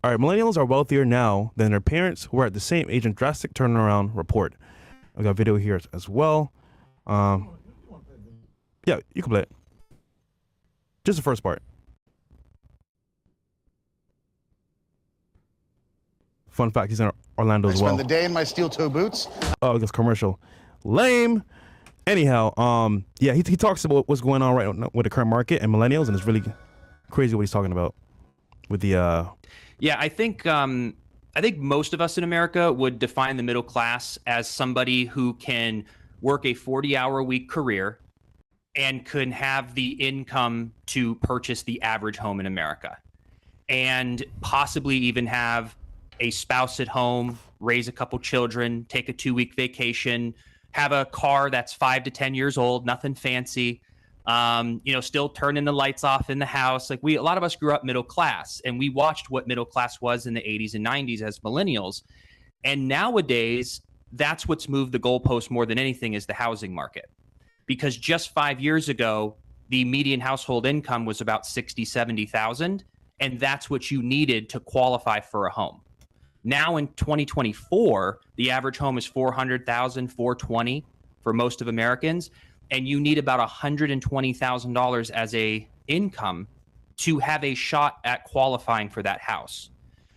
All right, millennials are wealthier now than their parents who are at the same age in drastic turnaround report. I got a video here as well. Yeah, you can play it. Just the first part. Fun fact, he's in Orlando as well. I spend the day in my steel toe boots. Oh, this commercial. Lame. Anyhow, yeah, he talks about what's going on right now with the current market and millennials, and it's really crazy what he's talking about with the Yeah, I think most of us in America would define the middle class as somebody who can work a 40-hour-a-week career and can have the income to purchase the average home in America, and possibly even have a spouse at home, raise a couple children, take a 2-week vacation, have a car that's 5 to 10 years old, nothing fancy, still turning the lights off in the house. Like a lot of us grew up middle class, and we watched what middle class was in the 80s and 90s as millennials. And nowadays, that's what's moved the goalpost more than anything is the housing market. Because just 5 years ago, the median household income was about 60, 70,000, and that's what you needed to qualify for a home. Now in 2024, the average home is 400,000, 420 for most of Americans, and you need about $120,000 as a income to have a shot at qualifying for that house.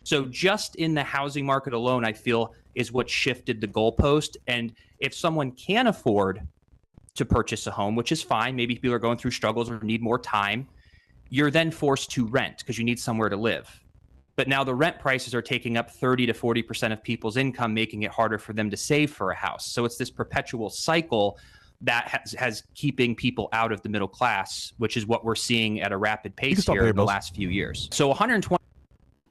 So just in the housing market alone, I feel is what shifted the goalpost. And if someone can afford to purchase a home, which is fine, maybe people are going through struggles or need more time, you're then forced to rent because you need somewhere to live. But now the rent prices are taking up 30 to 40% of people's income, making it harder for them to save for a house. So it's this perpetual cycle that has keeping people out of the middle class, which is what we're seeing at a rapid pace here in the last few years. So 120.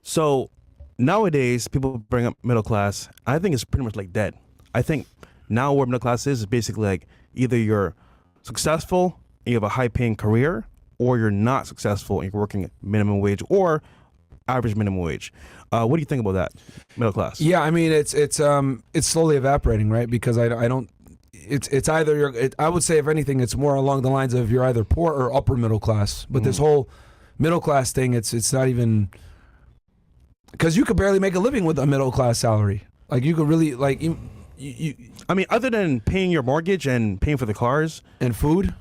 So nowadays, people bring up middle class. I think it's pretty much like dead. I think now where middle class is basically like either you're successful and you have a high-paying career, or you're not successful and you're working at minimum wage or average minimum wage. What do you think about that, middle class? Yeah, I mean it's slowly evaporating, right? Because I don't. It's either I would say if anything, it's more along the lines of you're either poor or upper middle class. But this whole middle class thing, it's not even, because you could barely make a living with a middle class salary. Like you could really like you I mean, other than paying your mortgage and paying for the cars and food,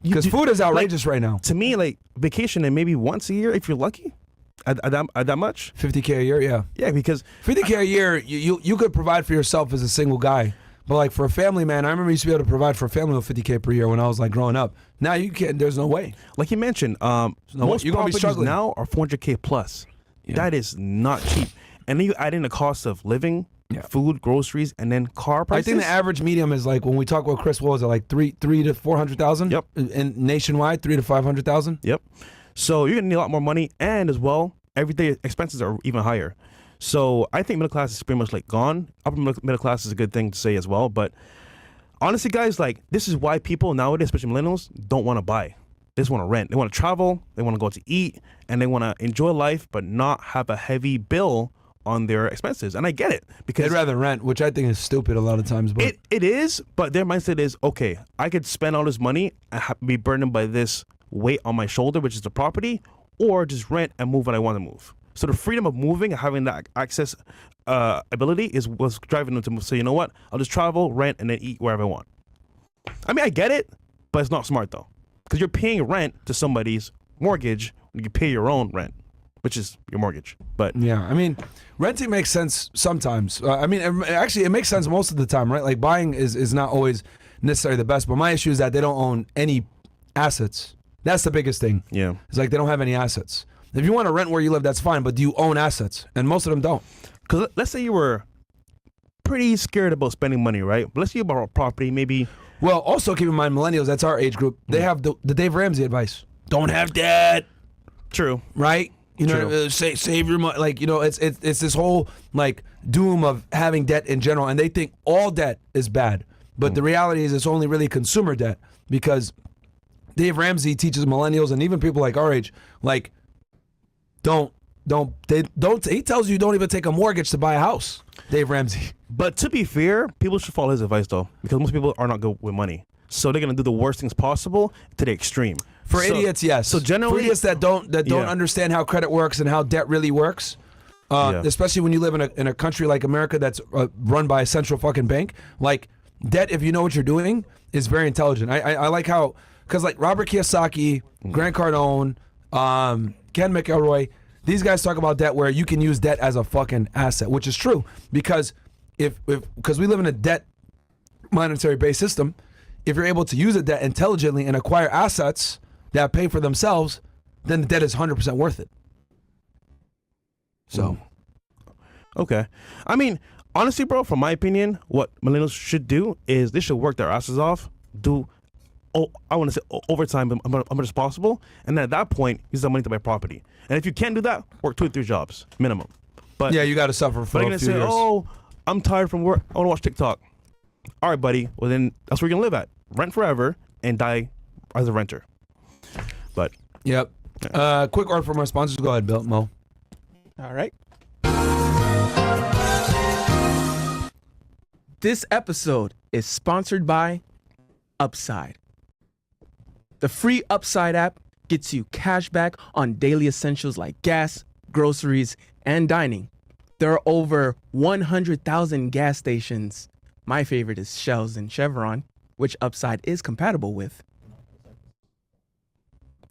because food is outrageous right now. To me, like vacation and maybe once a year if you're lucky. At that much? $50K a year, yeah. Yeah, because $50K a year, you could provide for yourself as a single guy. But like for a family, man, I remember you used to be able to provide for a family with $50K per year when I was like growing up. Now you can't. There's no way. Like you mentioned, most you're gonna be properties struggling now are $400K plus. Yeah. That is not cheap. And then you add in the cost of living, food, groceries, and then car prices. I think the average medium is like, when we talk about Chris, what was it, like three to 400,000? Yep. And nationwide, 300,000 to 500,000. Yep. So you're gonna need a lot more money, and as well, everyday expenses are even higher. So I think middle class is pretty much like gone. Upper middle class is a good thing to say as well. But honestly, guys, like this is why people nowadays, especially millennials, don't want to buy. They just want to rent. They want to travel. They want to go out to eat, and they want to enjoy life, but not have a heavy bill on their expenses. And I get it, because they'd rather rent, which I think is stupid a lot of times. But it is. But their mindset is, okay, I could spend all this money and be burdened by this weight on my shoulder, which is the property, or just rent and move when I want to move. So the freedom of moving and having that access ability is what's driving them to say, you know what, I'll just travel, rent, and then eat wherever I want. I mean, I get it, but it's not smart though, because you're paying rent to somebody's mortgage when you pay your own rent, which is your mortgage. But yeah, I mean, renting makes sense sometimes. I mean, actually, it makes sense most of the time, right? Like buying is not always necessarily the best. But my issue is that they don't own any assets. That's the biggest thing. Yeah, it's like they don't have any assets. If you want to rent where you live, that's fine, but do you own assets? And most of them don't. Because let's say you were pretty scared about spending money, right? But let's say you bought a property, maybe. Well, also keep in mind, millennials, that's our age group. They have the Dave Ramsey advice. Don't have debt. True. Right? You know, save your money. Like, you know, it's this whole like doom of having debt in general, and they think all debt is bad. But the reality is, it's only really consumer debt, because Dave Ramsey teaches millennials and even people like our age, like, he tells you don't even take a mortgage to buy a house, Dave Ramsey. But to be fair, people should follow his advice though, because most people are not good with money. So they're gonna do the worst things possible to the extreme. For idiots, yes. So generally, for idiots that don't understand how credit works and how debt really works, Especially when you live in a country like America that's run by a central fucking bank. Like, debt, if you know what you're doing, is very intelligent. I like how, because like Robert Kiyosaki, Grant Cardone, Ken McElroy, these guys talk about debt where you can use debt as a fucking asset, which is true, because because we live in a debt monetary based system. If you're able to use a debt intelligently and acquire assets that pay for themselves, then the debt is 100% worth it. So, okay. I mean, honestly, bro, from my opinion, what millennials should do is they should work their asses off, I want to say overtime as much as possible, and then at that point, use that money to buy property. And if you can't do that, work 2 to 3 jobs minimum. But yeah, you got to suffer for a few years. Oh, I'm tired from work. I want to watch TikTok. All right, buddy. Well, then that's where you're gonna live at. Rent forever and die as a renter. But yep. Quick word from our sponsors. Go ahead, Bill Mo. All right. This episode is sponsored by Upside. The free Upside app gets you cash back on daily essentials like gas, groceries, and dining. There are over 100,000 gas stations. My favorite is Shell's and Chevron, which Upside is compatible with.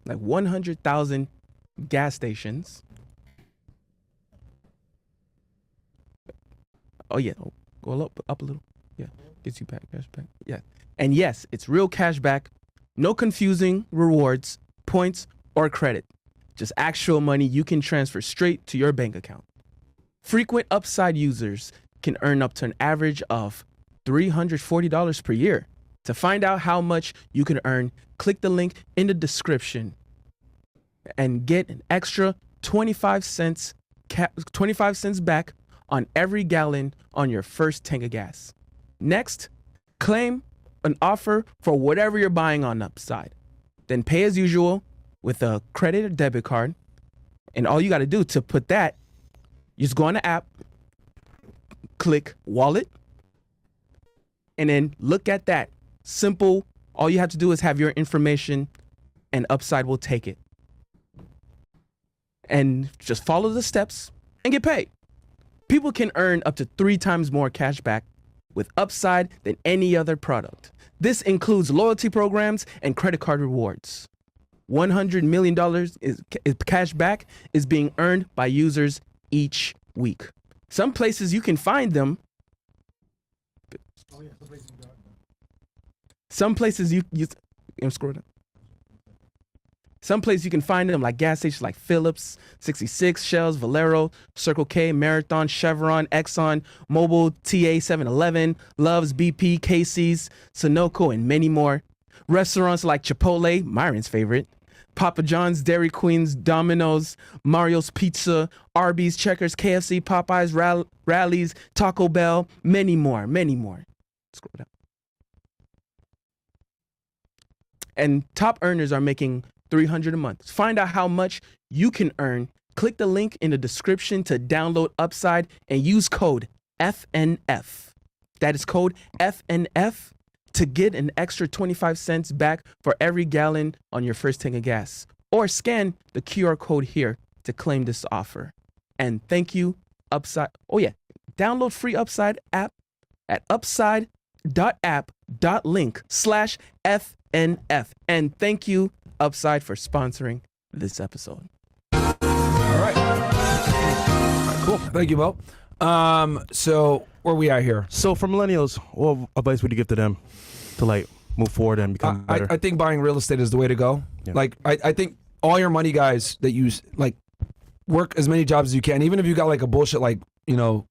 Like 100,000 gas stations. Oh yeah, go up a little. Yeah, gets you back, cash back. Yeah, and yes, it's real cash back. No confusing rewards, points, or credit. Just actual money you can transfer straight to your bank account. Frequent Upside users can earn up to an average of $340 per year. To find out how much you can earn, click the link in the description and get an extra 25 cents back on every gallon on your first tank of gas. Next, claim an offer for whatever you're buying on Upside. Then pay as usual with a credit or debit card. And all you got to do to put that, you just go on the app, click wallet, and then look at that. Simple. All you have to do is have your information and Upside will take it. And just follow the steps and get paid. People can earn up to 3 times more cash back with Upside than any other product. This includes loyalty programs and credit card rewards. $100 million is cash back is being earned by users each week. Some places you can find them. Some places I'm scrolling. Some places you can find them like gas stations like Phillips, 66, Shell's, Valero, Circle K, Marathon, Chevron, Exxon, Mobil, TA, 7-Eleven, Love's, BP, Casey's, Sunoco, and many more. Restaurants like Chipotle, Myron's favorite, Papa John's, Dairy Queen's, Domino's, Mario's Pizza, Arby's, Checkers, KFC, Popeyes, Rally's, Taco Bell, many more. Scroll down. And top earners are making $300 a month. Find out how much you can earn. Click the link in the description to download Upside and use code FNF. That is code FNF to get an extra 25 cents back for every gallon on your first tank of gas. Or scan the QR code here to claim this offer. And thank you, Upside. Oh yeah, download free Upside app at upside.app.link/FNF. And thank you, Upside, for sponsoring this episode. All right. Cool. Thank you, Mo. So where we at here? So for millennials, what advice would you give to them to like move forward and become better? I think buying real estate is the way to go. Yeah. Like I think all your money guys that use like work as many jobs as you can, even if you got like a bullshit like minimum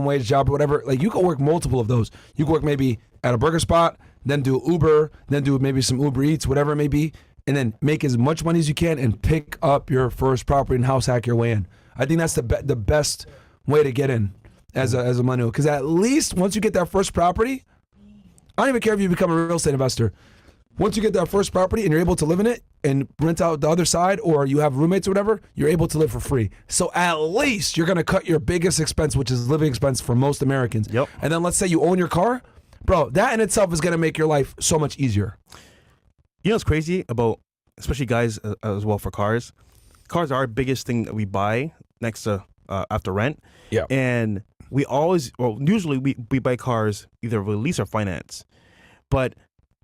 wage job or whatever. Like you can work multiple of those. You can work maybe at a burger spot, then do Uber, then do maybe some Uber Eats, whatever it may be, and then make as much money as you can and pick up your first property and house hack your way in. I think that's the best way to get in as a millennial, because at least once you get that first property, I don't even care if you become a real estate investor. Once you get that first property and you're able to live in it and rent out the other side, or you have roommates or whatever, you're able to live for free. So at least you're going to cut your biggest expense, which is living expense for most Americans. Yep. And then let's say you own your car. Bro, that in itself is going to make your life so much easier. You know what's crazy about, especially guys as well for cars? Cars are our biggest thing that we buy next to after rent. Yeah. And we always, or usually we buy cars either with lease or finance. But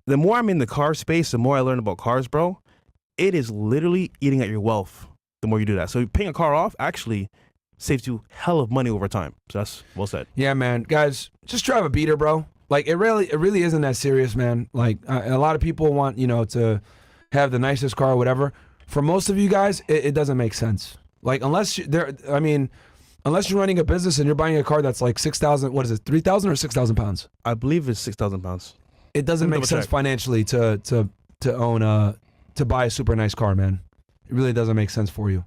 the more I'm in the car space, the more I learn about cars, bro. It is literally eating at your wealth the more you do that. So paying a car off actually saves you hell of money over time. So that's well said. Yeah, man. Guys, just drive a beater, bro. Like it really isn't that serious, man. Like a lot of people want, to have the nicest car or whatever. For most of you guys, it doesn't make sense. Like unless you're running a business and you're buying a car that's like 6,000, what is it, 3,000 or 6,000 pounds? I believe it's 6,000 pounds. It doesn't make sense financially to own to buy a super nice car, man. It really doesn't make sense for you.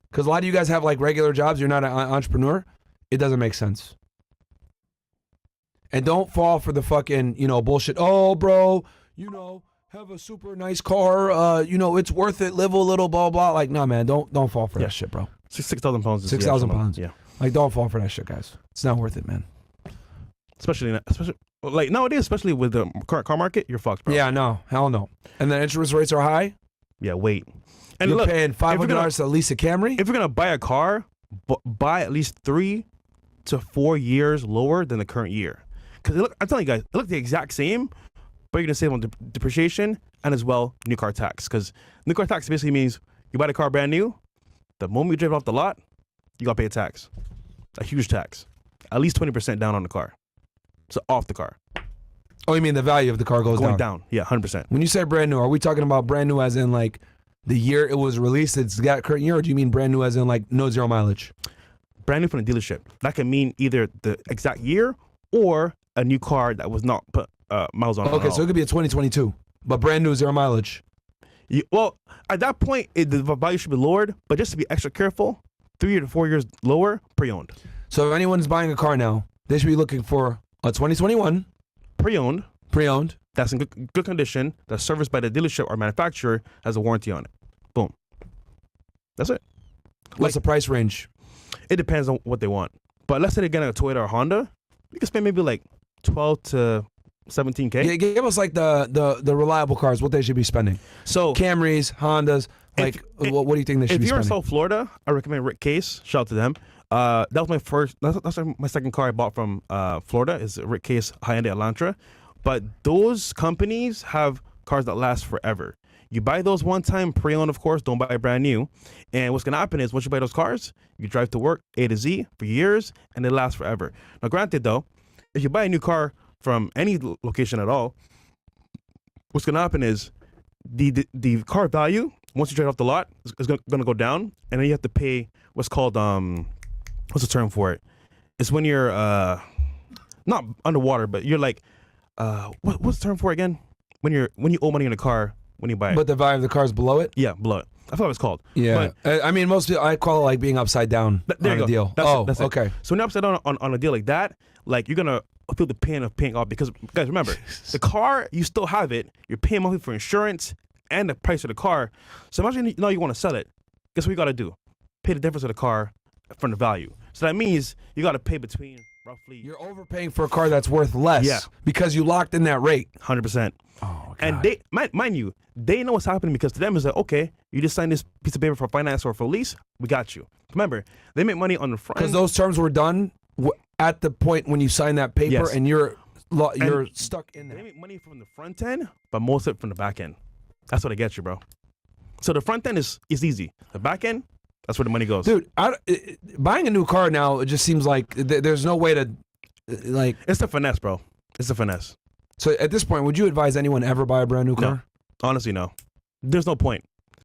Because a lot of you guys have like regular jobs. You're not an entrepreneur. It doesn't make sense. And don't fall for the fucking, bullshit. Oh, bro, have a super nice car. It's worth it. Live a little, blah, blah. Like, no, man, don't fall for that shit, bro. 6,000 pounds. 6,000 pounds. Yeah. Like, don't fall for that shit, guys. It's not worth it, man. Especially like nowadays, especially with the current car market, you're fucked, bro. Yeah, no, hell no. And then interest rates are high. Yeah, wait. And you're look, paying $500 to lease a Camry. If you're gonna buy a car, buy at least 3 to 4 years lower than the current year. Because I'm telling you guys, it look the exact same, but you're gonna save on depreciation and as well new car tax. Because new car tax basically means you buy the car brand new, the moment you drive it off the lot, you gotta pay a tax, a huge tax, at least 20% down on the car. So off the car. Oh, you mean the value of the car goes going down? Yeah, 100%. When you say brand new, are we talking about brand new as in like the year it was released? It's got current year, or do you mean brand new as in like no zero mileage? Brand new from the dealership. That can mean either the exact year or a new car that was not put miles on. Okay, so it could be a 2022, but brand new, zero mileage. Well, at that point, the value should be lowered, but just to be extra careful, 3 to 4 years lower, pre-owned. So if anyone's buying a car now, they should be looking for a 2021 pre-owned that's in good condition, that's serviced by the dealership or manufacturer, has a warranty on it. Boom. That's it. What's the price range? It depends on what they want. But let's say they're getting a Toyota or Honda, you can spend maybe like 12 to 17K. Yeah, give us like the reliable cars, what they should be spending. So Camrys, Hondas, like what do you think they should be spending? If you're in South Florida, I recommend Rick Case. Shout out to them. That was my first. That's my second car I bought from Florida. Is a Rick Case high-end Elantra. But those companies have cars that last forever. You buy those one time, pre-owned, of course. Don't buy brand new. And what's gonna happen is once you buy those cars, you drive to work A to Z for years, and they last forever. Now, granted though, if you buy a new car from any location at all, what's gonna happen is the car value once you drive off the lot is gonna go down, and then you have to pay what's called what's the term for it? It's when you're not underwater, but you're like what's the term for it again? When you owe money in a car when you buy it. But the value of the car is below it? Yeah, below it. I thought it was called. Yeah. But, I mean, most people, I call it like being upside down there on you a go. deal. That's it. Okay. So when you're upside down on a deal like that, like you're gonna feel the pain of paying off because guys, remember, the car, you still have it. You're paying monthly for insurance and the price of the car. So imagine you want to sell it. Guess what you gotta do? Pay the difference of the car from the value. So that means you gotta pay between roughly. You're overpaying for a car that's worth less. Yeah. Because you locked in that rate. 100%. Oh, God. And they, mind you, they know what's happening because to them it's like, okay, you just signed this piece of paper for finance or for lease, we got you. Remember, they make money on the front. Because those terms were done at the point when you sign that paper, Yes. and you're stuck in They there. make money from the front end, but most of it from the back end. That's what I get you, bro. So the front end is easy. The back end, that's where the money goes. Dude, buying a new car now, it just seems like there's no way to, like. It's the finesse, bro. It's the finesse. So at this point, would you advise anyone ever buy a brand new car? No. Honestly, no. There's no point.